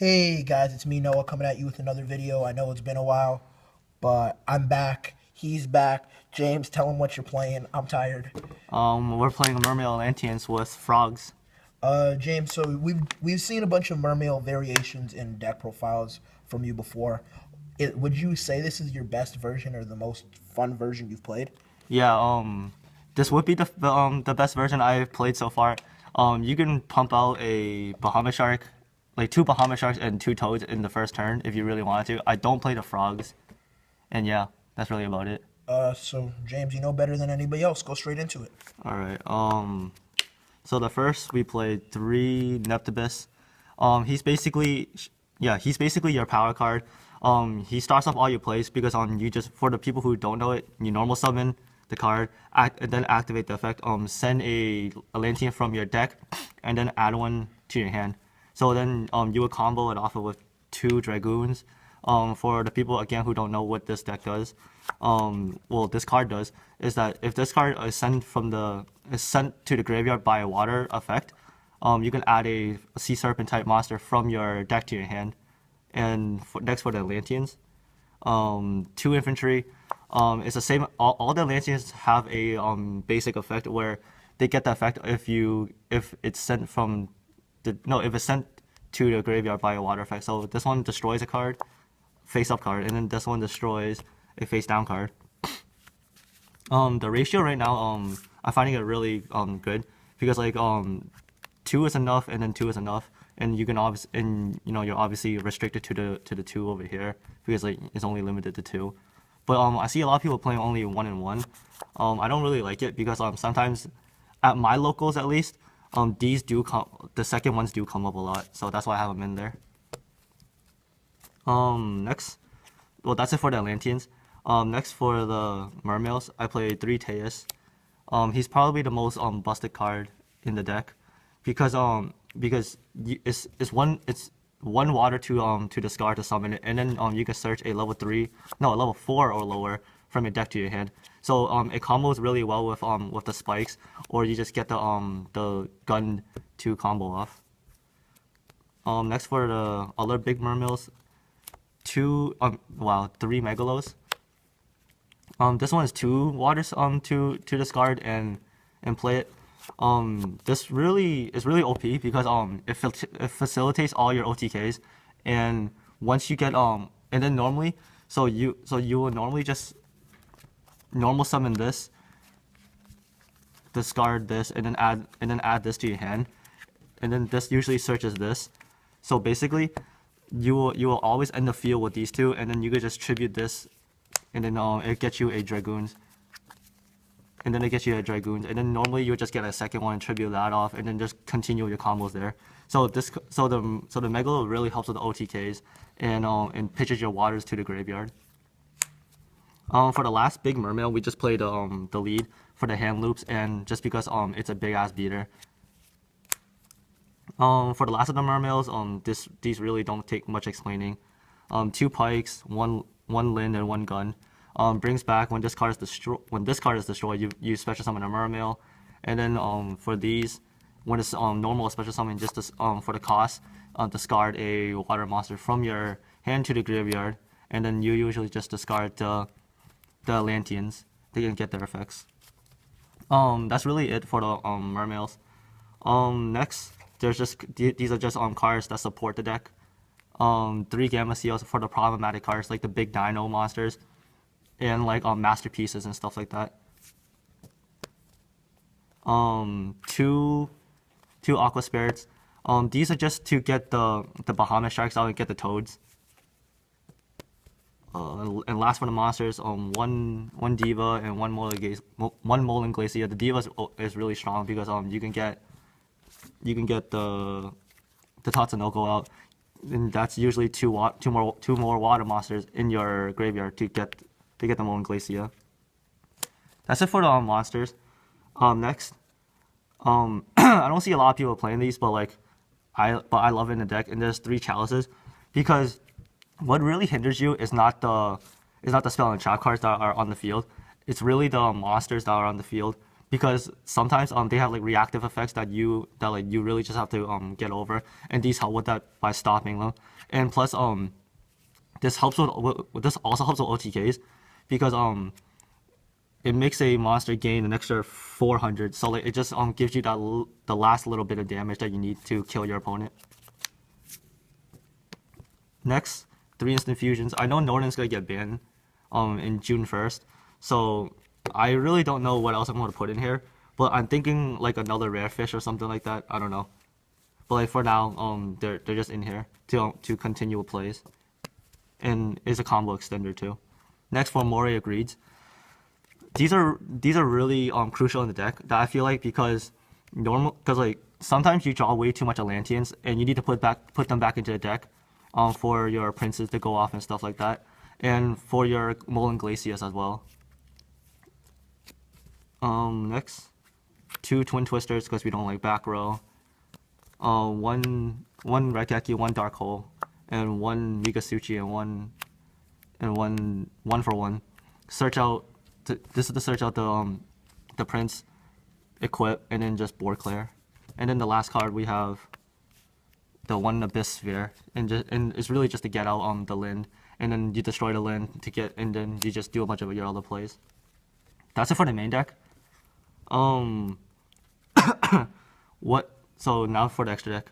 Hey guys, it's me Noah coming at you with another video. I know it's been a while, but I'm back. He's back. James, tell him what you're playing. I'm tired. We're playing Mermail Lantians with frogs. James, so we've seen a bunch of Mermail variations in deck profiles from you before. Would you say this is your best version or the most fun version you've played? Yeah, this would be the best version I've played so far. You can pump out a Bahamut Shark, like two Bahamut Sharks and two Toads in the first turn if you really wanted to. I don't play the frogs, and yeah, that's really about it. So James, you know better than anybody else. Go straight into it. All right. So the first we played three Neptibus. He's basically your power card. He starts off all your plays because you just, for the people who don't know it, you normal summon the card, and then activate the effect. Send a Atlantean from your deck, and then add one to your hand. So then you would combo it off with two Dragoons. For the people again who don't know what this deck does, this card does is that if this card is sent to the graveyard by a water effect, you can add a sea serpent type monster from your deck to your hand. And next for the Atlanteans, two infantry. It's the same. All the Atlanteans have a basic effect where they get the effect if it's sent if it's sent to the graveyard by a water effect. So this one destroys a card, face up card, and then this one destroys a face down card. The ratio right now, I'm finding it really good because two is enough and then two is enough, and you can you're obviously restricted to the two over here because it's only limited to two. But I see a lot of people playing only 1 and 1. I don't really like it because sometimes at my locals at least, the second ones do come up a lot, so that's why I have them in there. Next, well, that's it for the Atlanteans. Next for the Mermails, I play 3 Teus. He's probably the most busted card in the deck because it's one water to discard to summon it, and then you can search a level 4 or lower from your deck to your hand. So it combos really well with the spikes, or you just get the gun to combo off. Next for the other big Mermails, three Megalos. This one is 2 waters to discard and play it. This really is really OP because it facilitates all your OTKs, and once you get and then normally you will normally just normal summon this, discard this, and then add this to your hand, and then this usually searches this. So basically, you will always end the field with these two, and then you could just tribute this, and then it gets you a Dragoons. And then it gets you a Dragoons, and then normally you would just get a second one and tribute that off, and then just continue your combos there. So the Megalo really helps with the OTKs and pitches your waters to the graveyard. For the last big Mermail, we just played the lead for the hand loops, and just because it's a big ass beater. For the last of the Mermails, these really don't take much explaining. 2 pikes, one Lin, and 1 gun. Brings back when this card is destroyed, you special summon a Mermail, and then for these, when it's normal special summon, just for the cost, discard a water monster from your hand to the graveyard, and then you usually just discard the Atlanteans. They can get their effects. That's really it for the Mermails. Next, these are just cards that support the deck. 3 Gamma Seals for the problematic cards like the big Dino monsters, and masterpieces and stuff like that. 2 Aqua Spirits. These are just to get the Bahamut Sharks out and get the Toads. And last for the monsters, one Diva and one Molan Glacier. The Diva is really strong because you can get the Tatsunoko out, and that's usually two more water monsters in your graveyard to get the Molan Glacier. That's it for the monsters. Next, I don't see a lot of people playing these, but I love it in the deck. And there's 3 Chalices because what really hinders you is not the spell and trap cards that are on the field. It's really the monsters that are on the field because sometimes they have like reactive effects that you really just have to get over, and these help with that by stopping them. And plus this also helps with OTKs because it makes a monster gain an extra 400, so like it just gives you the last little bit of damage that you need to kill your opponent. Next, 3 instant fusions. I know Norden's gonna get banned in June 1st, so I really don't know what else I'm gonna put in here. But I'm thinking like another rare fish or something like that. I don't know. But like for now, they're just in here to continue plays, and is a combo extender too. Next for Moray Agreeds. These are really crucial in the deck that I feel like because like sometimes you draw way too much Atlanteans and you need to put them back into the deck for your princes to go off and stuff like that, and for your Molan Glacius as well. Next, 2 Twin Twisters because we don't like back row. One Rekeki, 1 Dark Hole, and 1 Migasuchi, and one for 1. Search out. This is to search out the prince, equip, and then just board clear. And then the last card we have the 1 Abyss Sphere, and it's really just to get out the land, and then you destroy the land to get, and then you just do a bunch of your other plays. That's it for the main deck. So now for the extra deck.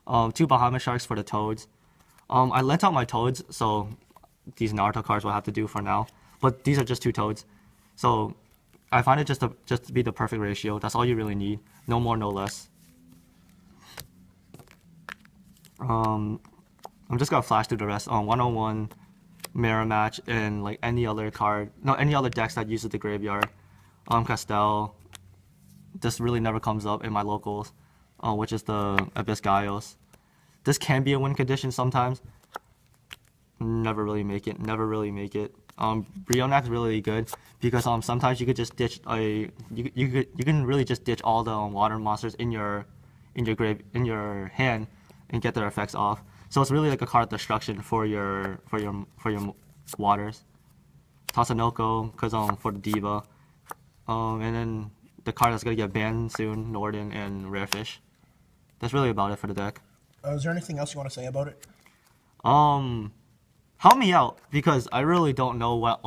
2 Bahamut Sharks for the Toads. I lent out my Toads, so these Naruto cards will have to do for now. But these are just 2 Toads. So I find it just to be the perfect ratio. That's all you really need. No more, no less. I'm just gonna flash through the rest. 101, Mirror Match, and like any other decks that uses the graveyard. Castel. This really never comes up in my locals, which is the Abyss Gaios. This can be a win condition sometimes. Never really make it. Brionac's really good because sometimes you could just ditch you can really just ditch all the water monsters in your hand and get their effects off. So it's really like a card destruction for your waters. Tatsunoko because for the Diva, and then the card that's gonna get banned soon, Norden and Rarefish. That's really about it for the deck. Is there anything else you want to say about it? Help me out because I really don't know how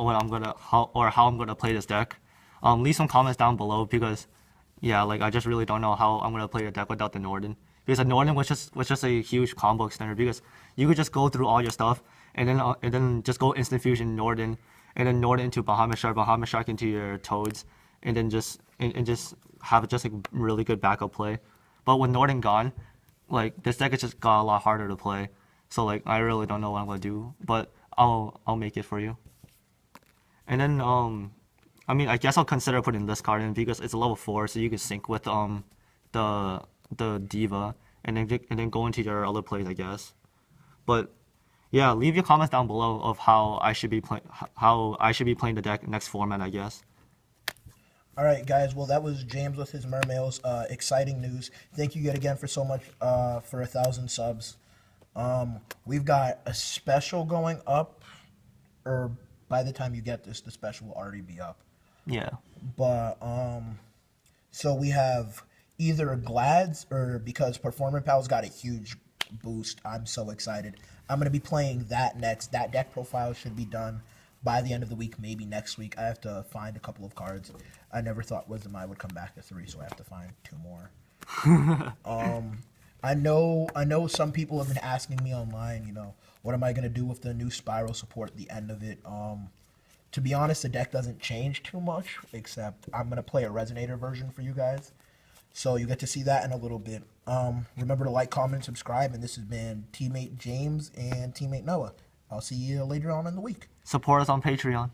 I'm gonna play this deck. Leave some comments down below because yeah, like I just really don't know how I'm gonna play the deck without the Norden. Because the Norden was just a huge combo extender because you could just go through all your stuff and then just go instant fusion Norden and then Norden into Bahamut Shark into your Toads and then just have just a really good backup play. But with Norden gone, like this deck has just got a lot harder to play. So like I really don't know what I'm gonna do, but I'll make it for you. And then I mean I guess I'll consider putting this card in because it's a level 4, so you can sync with the Diva and then go into your other plays I guess. But yeah, leave your comments down below of how I should be playing the deck next format I guess. All right, guys. Well, that was James with his Mermails. Exciting news. Thank you yet again for so much for 1,000 subs. We've got a special going up, or by the time you get this, the special will already be up. Yeah. But so we have either Glads or because Performance Pal's got a huge boost. I'm so excited. I'm gonna be playing that next. That deck profile should be done by the end of the week, maybe next week. I have to find a couple of cards. I never thought Wisdom Eye would come back to 3, so I have to find 2 more. I know some people have been asking me online, you know, what am I going to do with the new Spiral support at the end of it? To be honest, the deck doesn't change too much, except I'm going to play a Resonator version for you guys. So you get to see that in a little bit. Remember to like, comment, and subscribe. And this has been Teammate James and Teammate Noah. I'll see you later on in the week. Support us on Patreon.